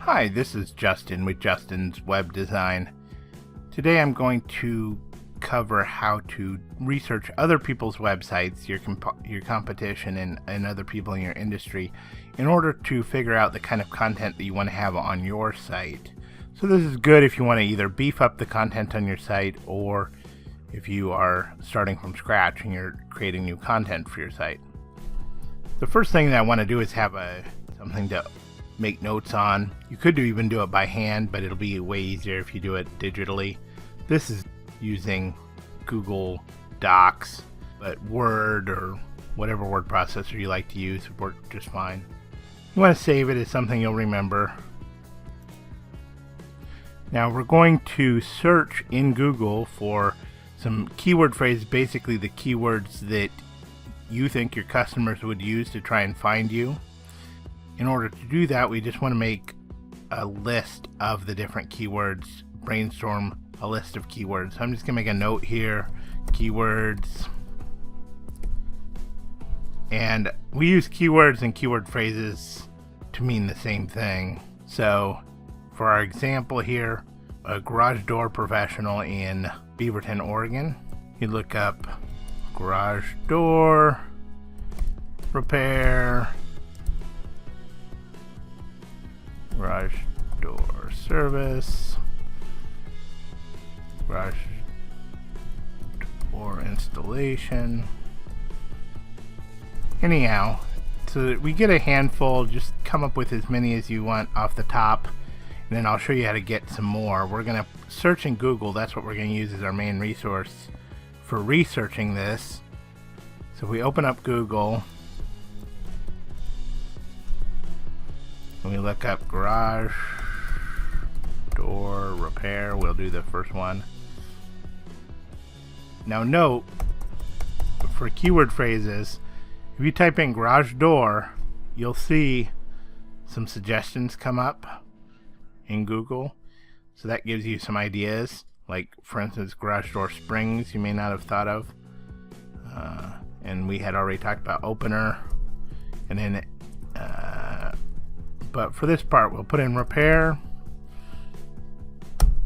Hi, this is Justin with Justin's Web Design. Today I'm going to cover how to research other people's websites, your competition and other people in your industry in order to figure out the kind of content that you want to have on your site. So this is good if you want to either beef up the content on your site or if you are starting from scratch and you're creating new content for your site. The first thing that I want to do is have something to make notes on. You could even do it by hand, but it'll be way easier if you do it digitally. This is using Google Docs, but Word or whatever word processor you like to use would work just fine. You want to save it as something you'll remember. Now we're going to search in Google for some keyword phrases, basically the keywords that you think your customers would use to try and find you. In order to do that, we just want to make a list of the different keywords, brainstorm a list of keywords. So I'm just going to make a note here, keywords. And we use keywords and keyword phrases to mean the same thing. So for our example here, a garage door professional in Beaverton, Oregon. You look up garage door repair, garage door service, garage door installation. Anyhow, so we get a handful, just come up with as many as you want off the top, and then I'll show you how to get some more. We're going to search in Google. That's what we're going to use as our main resource for researching this. So we open up Google and we look up garage door repair. We'll do the first one. Now note, for keyword phrases, if you type in garage door, you'll see some suggestions come up in Google. So that gives you some ideas, like for instance garage door springs you may not have thought of, and we had already talked about opener. And then but for this part we'll put in repair,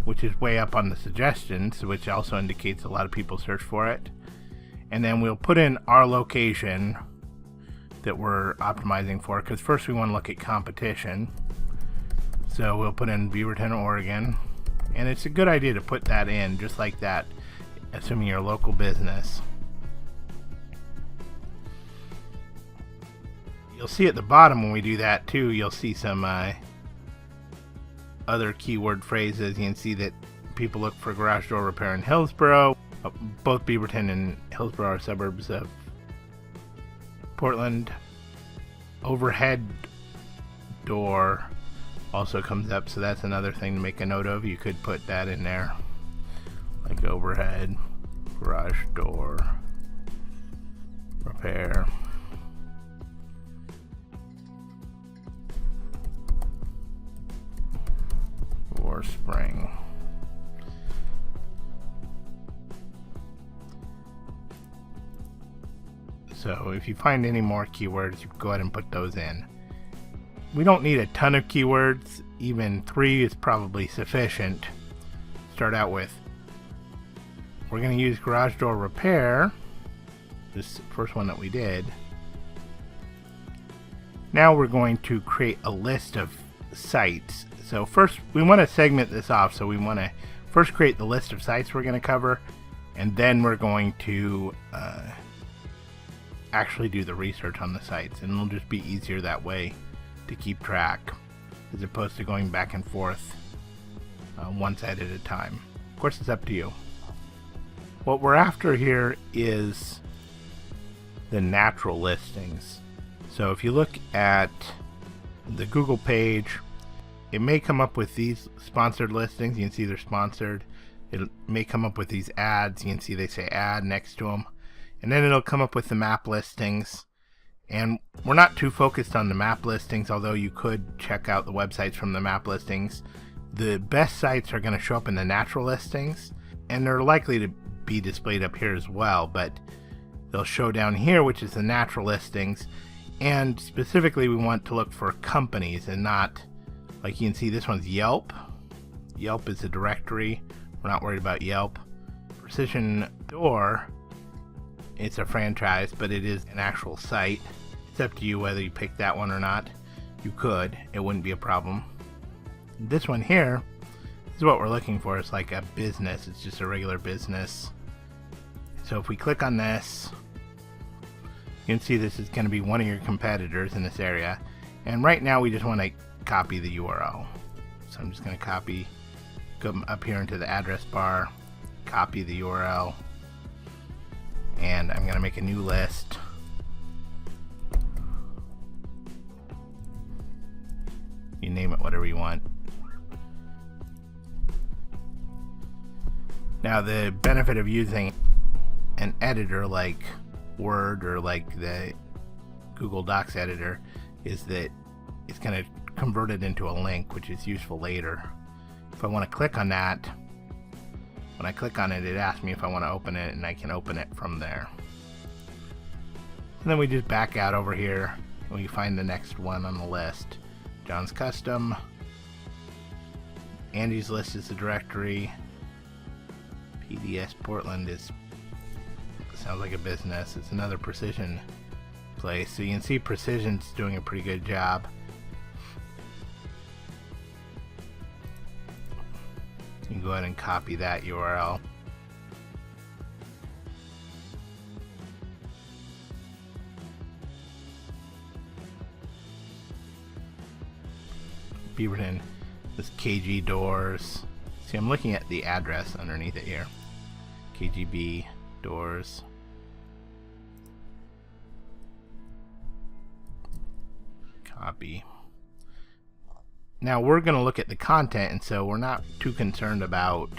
which is way up on the suggestions, which also indicates a lot of people search for it. And then we'll put in our location that we're optimizing for, because first we want to look at competition. So we'll put in Beaverton, Oregon, and it's a good idea to put that in just like that, assuming you're a local business. You'll see at the bottom when we do that too, you'll see some other keyword phrases. You can see that people look for garage door repair in Hillsboro. Both Beaverton and Hillsboro are suburbs of Portland. Overhead door also comes up, so that's another thing to make a note of. You could put that in there, like overhead garage door repair. Or spring. So if you find any more keywords, you can go ahead and put those in. We don't need a ton of keywords. Even 3 is probably sufficient. Start out with. We're going to use garage door repair, this first one that we did. Now we're going to create a list of sites. So first we want to segment this off, so we want to first create the list of sites we're going to cover, and then we're going to actually do the research on the sites, and it'll just be easier that way to keep track as opposed to going back and forth one site at a time. Of course, it's up to you. What we're after here is the natural listings. So if you look at the Google page, it may come up with these sponsored listings. You can see they're sponsored. It may come up with these ads. You can see they say ad next to them. And then it'll come up with the map listings. And we're not too focused on the map listings, although you could check out the websites from the map listings. The best sites are going to show up in the natural listings, and they're likely to be displayed up here as well, but they'll show down here, which is the natural listings. And specifically we want to look for companies and not Like you can see, this one's Yelp. Yelp is a directory. We're not worried about Yelp. Precision Door, it's a franchise, but it is an actual site. It's up to you whether you pick that one or not. You could, it wouldn't be a problem. This one here is what we're looking for. It's like a business. It's just a regular business. So if we click on this, you can see this is going to be one of your competitors in this area. And right now we just want to copy the URL. So I'm just going to copy, go up here into the address bar, copy the URL, and I'm going to make a new list. You name it whatever you want. Now the benefit of using an editor like Word or like the Google Docs editor is that it's going to convert it into a link, which is useful later. If I want to click on that, when I click on it, it asks me if I want to open it, and I can open it from there. And then we just back out over here and we find the next one on the list. John's Custom, Angie's List is the directory, PBS Portland sounds like a business. It's another Precision place. So you can see Precision's doing a pretty good job. You can go ahead and copy that URL. Beaverton, this KGB Doors. See, I'm looking at the address underneath it here. KGB Doors. Copy. Now we're going to look at the content, and so we're not too concerned about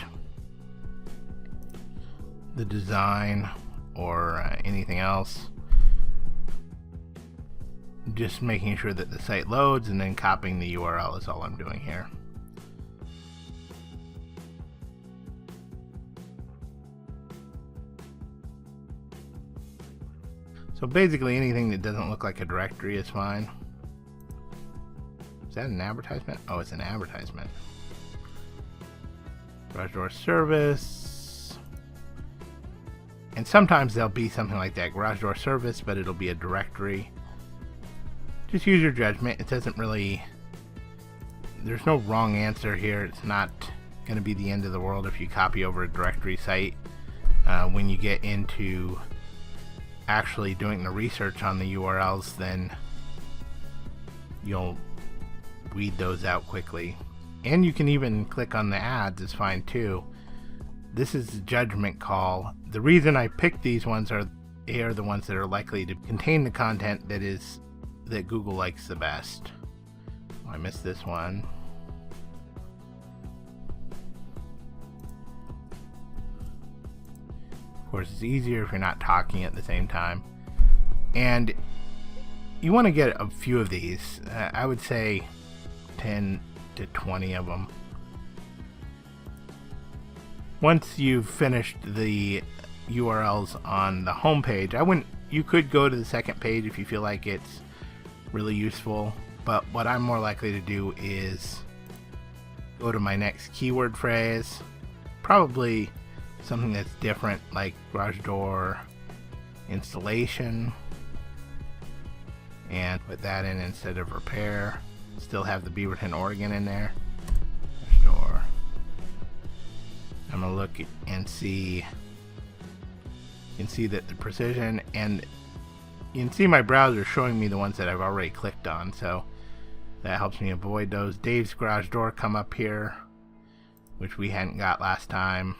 the design or anything else. Just making sure that the site loads and then copying the URL is all I'm doing here. So basically anything that doesn't look like a directory is fine. Is that an advertisement? Oh, it's an advertisement. Garage door service. And sometimes there'll be something like that, garage door service, but it'll be a directory. Just use your judgment. It doesn't really, there's no wrong answer here. It's not going to be the end of the world if you copy over a directory site. When you get into actually doing the research on the URLs, then you'll weed those out quickly. And you can even click on the ads, is fine too. This is a judgment call. The reason I picked these ones are they are the ones that are likely to contain the content that Google likes the best. Oh, I missed this one. Of course, it's easier if you're not talking at the same time. And you want to get a few of these. I would say 10 to 20 of them. Once you've finished the URLs on the home page, you could go to the second page if you feel like it's really useful, but what I'm more likely to do is go to my next keyword phrase, probably something that's different, like garage door installation, and put that in instead of repair. Still have the Beaverton, Oregon in there. Garage door. I'm gonna look and see. You can see that the Precision, and you can see my browser showing me the ones that I've already clicked on, so that helps me avoid those. Dave's Garage Door come up here, which we hadn't got last time,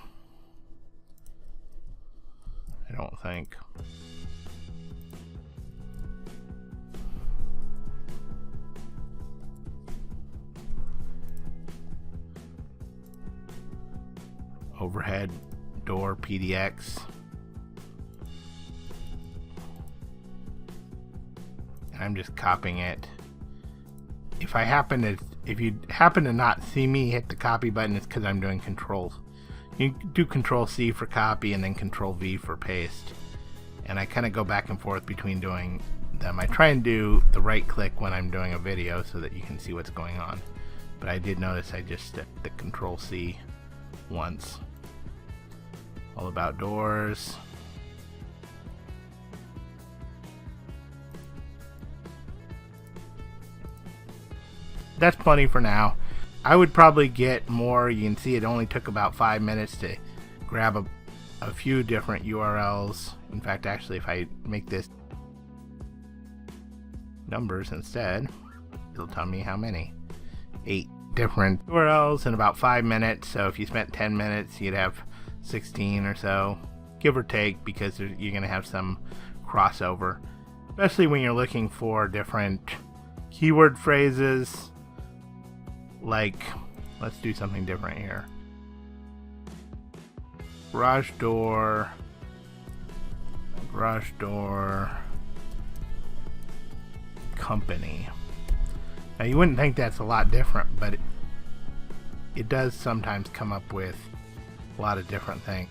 I don't think. Overhead door PDX. I'm just copying it. If you happen to not see me hit the copy button, it's because I'm doing control. You do Control C for copy and then Control V for paste. And I kind of go back and forth between doing them. I try and do the right click when I'm doing a video so that you can see what's going on. but I did notice I just stuck the Control C once. All about doors. That's plenty for now. I would probably get more. You can see it only took about 5 minutes to grab a few different URLs. In fact, actually, if I make this numbers instead, it'll tell me how many. 8 different URLs in about 5 minutes. So if you spent 10 minutes, you'd have 16 or so, give or take, because you're going to have some crossover, especially when you're looking for different keyword phrases. Like, let's do something different here. Garage door company. Now you wouldn't think that's a lot different, but it does sometimes come up with a lot of different things.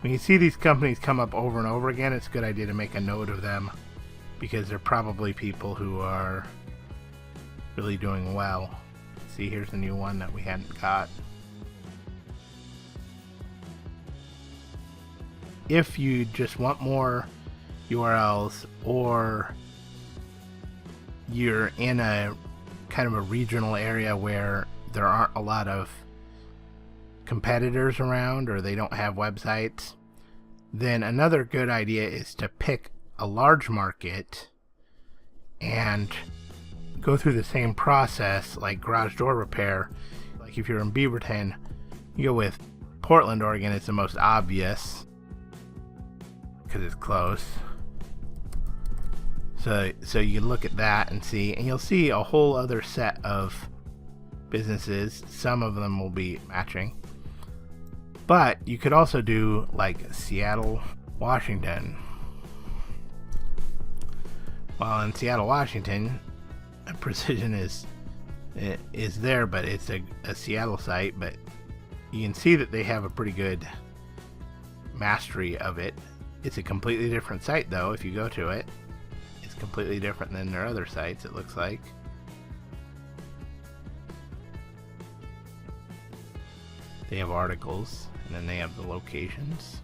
When you see these companies come up over and over again, it's a good idea to make a note of them, because they're probably people who are really doing well. See, here's a new one that we hadn't got. If you just want more URLs, or you're in a kind of a regional area where there aren't a lot of competitors around, or they don't have websites, then another good idea is to pick a large market and go through the same process like garage door repair. Like if you're in Beaverton, you go with Portland, Oregon. It's the most obvious because it's close. So you look at that and see, and you'll see a whole other set of businesses. Some of them will be matching, but you could also do like Seattle, Washington. Well, in Seattle, Washington, Precision is there, but it's a Seattle site. But you can see that they have a pretty good mastery of it. It's a completely different site, though. If you go to it, it's completely different than their other sites, it looks like. They have articles, and then they have the locations.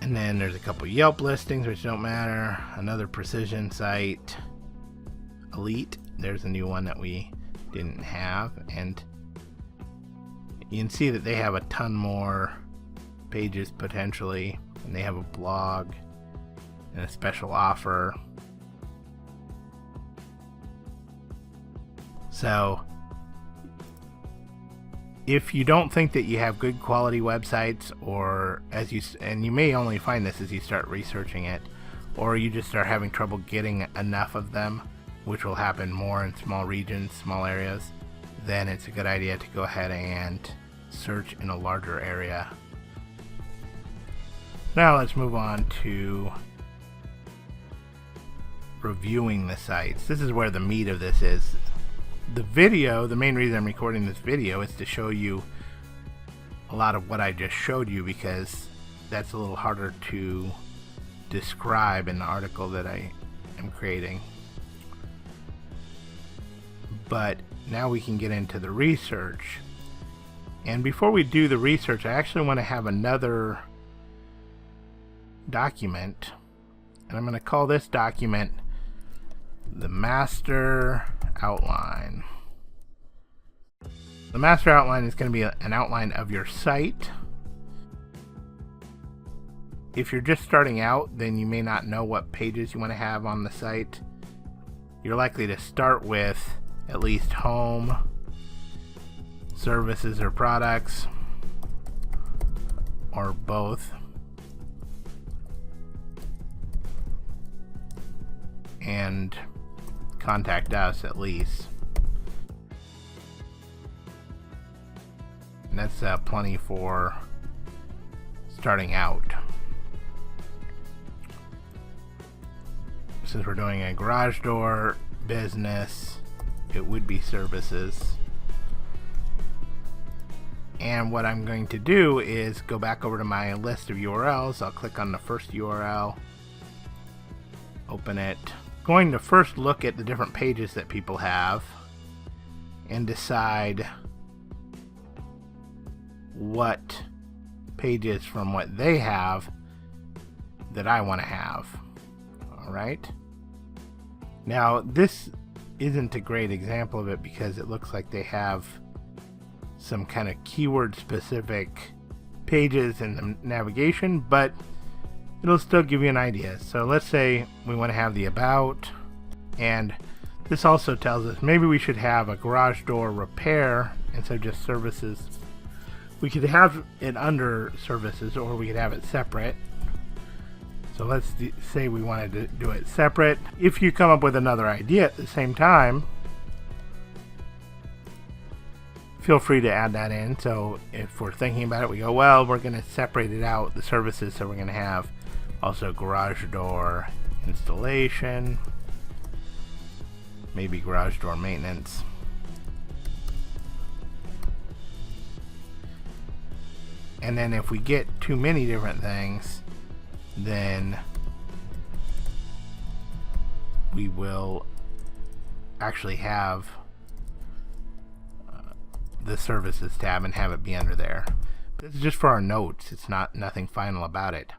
And then there's a couple Yelp listings, which don't matter. Another Precision site. Elite, there's a new one that we didn't have. And you can see that they have a ton more pages potentially. And they have a blog and a special offer. So if you don't think that you have good quality websites, or and you may only find this as you start researching it, or you just start having trouble getting enough of them, which will happen more in small regions, small areas, then it's a good idea to go ahead and search in a larger area. Now let's move on to reviewing the sites. This is where the meat of this is. The video, the main reason I'm recording this video is to show you a lot of what I just showed you, because that's a little harder to describe in the article that I am creating. But now we can get into the research. And before we do the research, I actually want to have another document, and I'm going to call this document the master outline. The master outline is going to be an outline of your site. If you're just starting out, then you may not know what pages you want to have on the site. You're likely to start with at least home, services or products, or both. And contact us at least. And that's plenty for starting out. Since we're doing a garage door business, it would be services. And what I'm going to do is go back over to my list of URLs. I'll click on the first URL, open it, going to first look at the different pages that people have and decide what pages from what they have that I want to have. Alright? Now, this isn't a great example of it because it looks like they have some kind of keyword specific pages in the navigation, but it'll still give you an idea. So let's say we want to have the about, and this also tells us maybe we should have a garage door repair instead of just services. We could have it under services, or we could have it separate. So let's say we wanted to do it separate. If you come up with another idea at the same time, feel free to add that in. So if we're thinking about it, we go, well, we're going to separate it out, the services, so we're going to have also garage door installation, maybe garage door maintenance. And then if we get too many different things, then we will actually have the services tab and have it be under there. This is just for our notes. It's nothing final about it.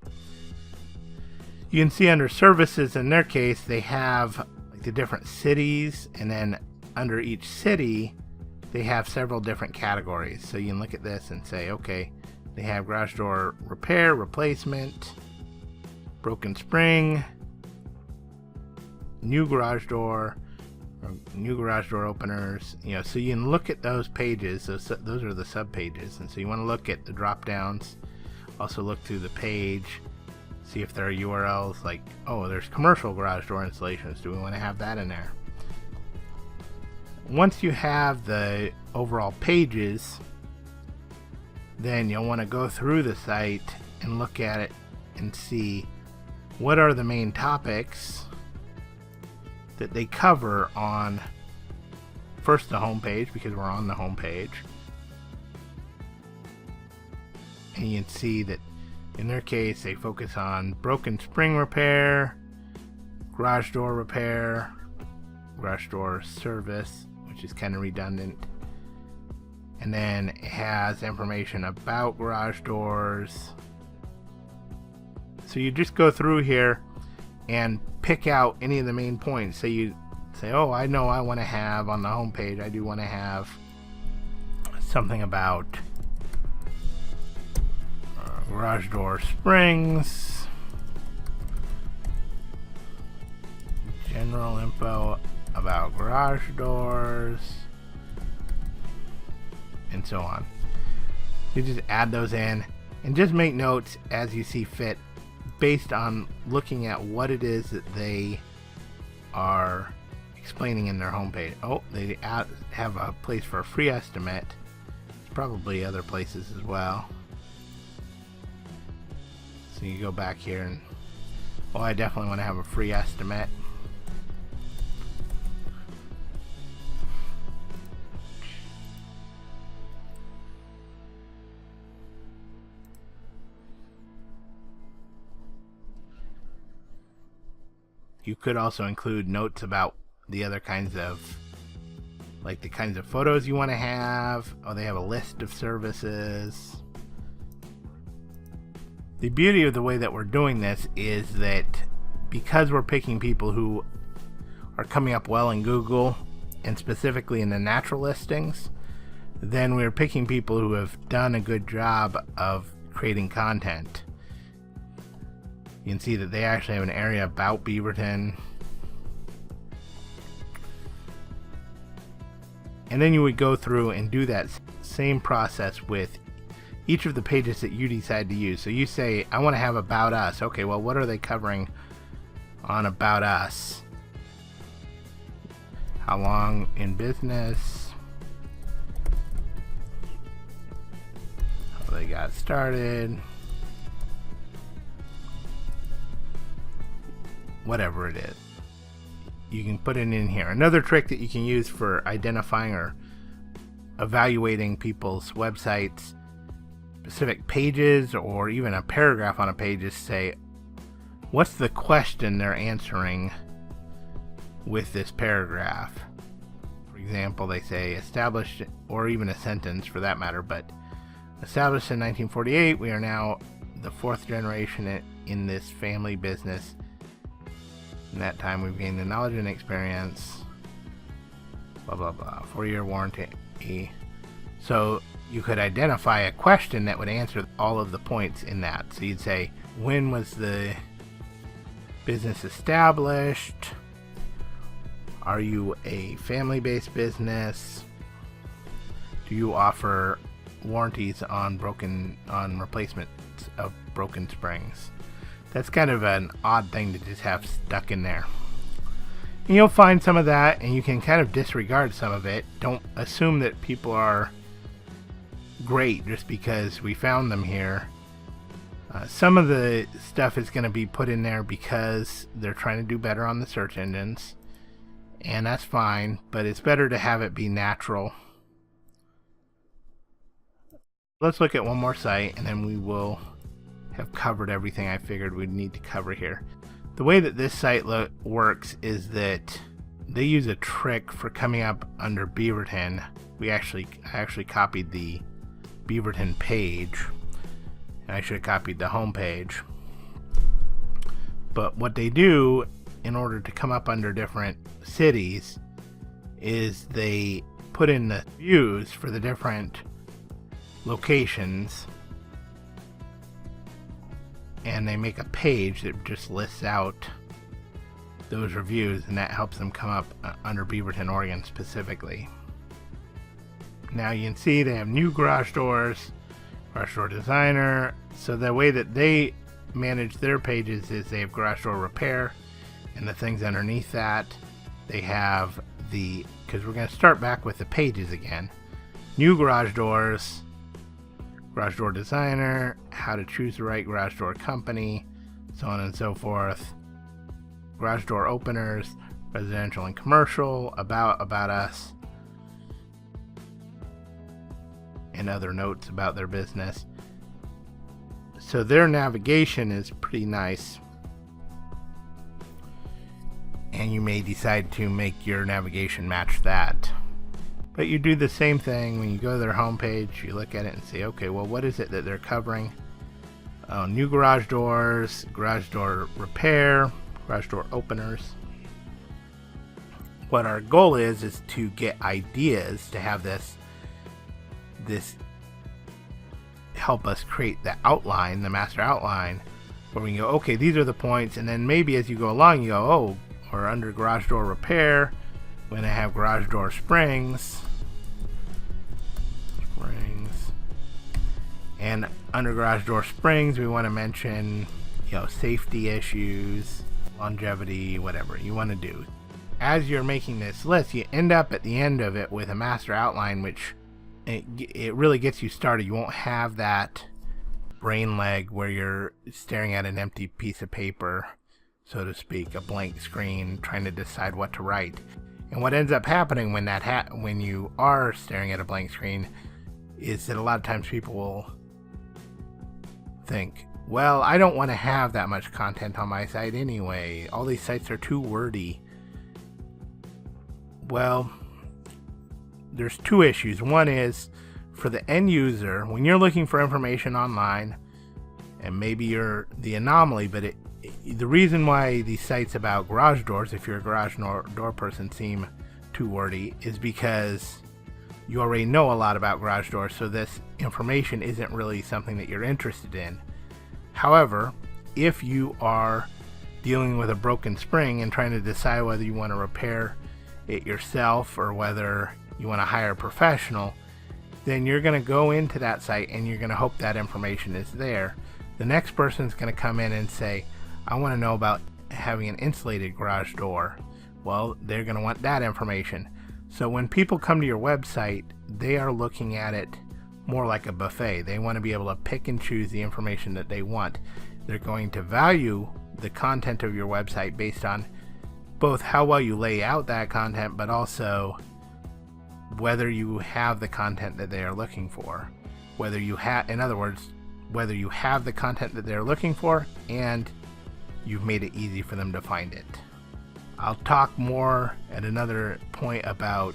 You can see under services, in their case, they have like the different cities, and then under each city they have several different categories. So you can look at this and say, okay, they have garage door repair, replacement, broken spring, new garage door, or new garage door openers. You know, so you can look at those pages. Those are the sub pages, and so you want to look at the drop downs. Also look through the page, see if there are URLs like, oh, there's commercial garage door installations. Do we want to have that in there? Once you have the overall pages, then you'll want to go through the site and look at it and see what are the main topics that they cover on first the home page, because we're on the home page. And you can see that in their case they focus on broken spring repair, garage door repair, garage door service, which is kind of redundant. And then it has information about garage doors. So you just go through here and pick out any of the main points. So you say, oh, I know I want to have on the home page, I do want to have something about garage door springs, general info about garage doors, and so on. You just add those in and just make notes as you see fit based on looking at what it is that they are explaining in their homepage. Oh, they have a place for a free estimate. There's probably other places as well. So you go back here and, well, I definitely want to have a free estimate. You could also include notes about the other kinds of, like the kinds of photos you want to have. Oh, they have a list of services. The beauty of the way that we're doing this is that because we're picking people who are coming up well in Google, and specifically in the natural listings, then we're picking people who have done a good job of creating content. You can see that they actually have an area about Beaverton. And then you would go through and do that same process with each of the pages that you decide to use. So you say, I want to have about us. Okay, well, what are they covering on about us? How long in business? How they got started? Whatever it is, you can put it in here. Another trick that you can use for identifying or evaluating people's websites, specific pages, or even a paragraph on a page, is say, what's the question they're answering with this paragraph. For example, they say established, or even a sentence for that matter, but established in 1948, we are now the fourth generation in this family business. In that time, we've gained the knowledge and experience, blah, blah, blah, 4-year warranty. So you could identify a question that would answer all of the points in that. So you'd say, when was the business established? Are you a family-based business? Do you offer warranties on replacements of broken springs? That's kind of an odd thing to just have stuck in there. And you'll find some of that, and you can kind of disregard some of it. Don't assume that people are great just because we found them here. Some of the stuff is going to be put in there because they're trying to do better on the search engines, and that's fine, but it's better to have it be natural. Let's look at one more site, and then we will have covered everything I figured we'd need to cover here. The way that this site works is that they use a trick for coming up under Beaverton. I actually copied the Beaverton page, and I should have copied the home page. But what they do in order to come up under different cities is they put in the views for the different locations, and they make a page that just lists out those reviews, and that helps them come up under Beaverton, Oregon specifically. Now you can see they have new garage doors, garage door designer. So the way that they manage their pages is they have garage door repair, and the things underneath that they have because we're going to start back with the pages again. New garage doors, garage door designer, how to choose the right garage door company, so on and so forth. Garage door openers, residential and commercial, about us, and other notes about their business. So their navigation is pretty nice, and you may decide to make your navigation match that. But you do the same thing when you go to their homepage. You look at it and say, okay, well, what is it that they're covering? New garage doors, garage door repair, garage door openers. What our goal is to get ideas to have this help us create the outline, the master outline, where we can go, okay, these are the points, and then maybe as you go along, you go, oh, or under garage door repair, we're going to have garage door springs, and under garage door springs, we want to mention, safety issues, longevity, whatever you want to do. As you're making this list, you end up at the end of it with a master outline, which it really gets you started. You won't have that brain lag where you're staring at an empty piece of paper, so to speak, a blank screen, trying to decide what to write. And what ends up happening when you are staring at a blank screen is that a lot of times people will think, well, I don't want to have that much content on my site anyway. All these sites are too wordy. Well, there's two issues. One is for the end user, when you're looking for information online, and maybe you're the anomaly, but the reason why these sites about garage doors, if you're a garage door person, seem too wordy is because you already know a lot about garage doors, so this information isn't really something that you're interested in. However, if you are dealing with a broken spring and trying to decide whether you want to repair it yourself or whether you want to hire a professional, then you're going to go into that site and you're going to hope that information is there. The next person is going to come in and say, I want to know about having an insulated garage door. Well, they're going to want that information. So when people come to your website, they are looking at it more like a buffet. They want to be able to pick and choose the information that they want. They're going to value the content of your website based on both how well you lay out that content, but also whether you have the content that they are looking for. In other words, whether you have the content that they're looking for and you've made it easy for them to find it. I'll talk more at another point about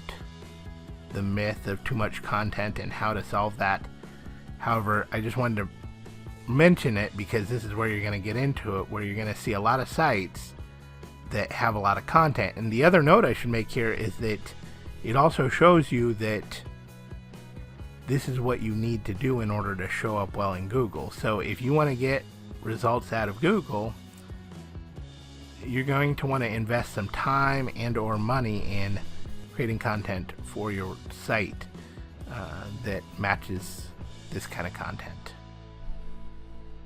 the myth of too much content and how to solve that. However, I just wanted to mention it because this is where you're going to get into it, where you're going to see a lot of sites that have a lot of content. And the other note I should make here is that it also shows you that this is what you need to do in order to show up well in Google. So if you want to get results out of Google, you're going to want to invest some time and or money in creating content for your site that matches this kind of content.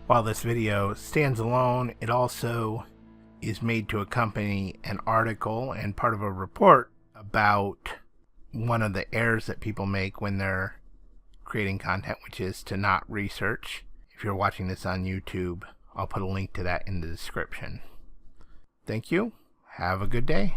While this video stands alone, it also is made to accompany an article and part of a report about one of the errors that people make when they're creating content, which is to not research. If you're watching this on YouTube, I'll put a link to that in the description. Thank you. Have a good day.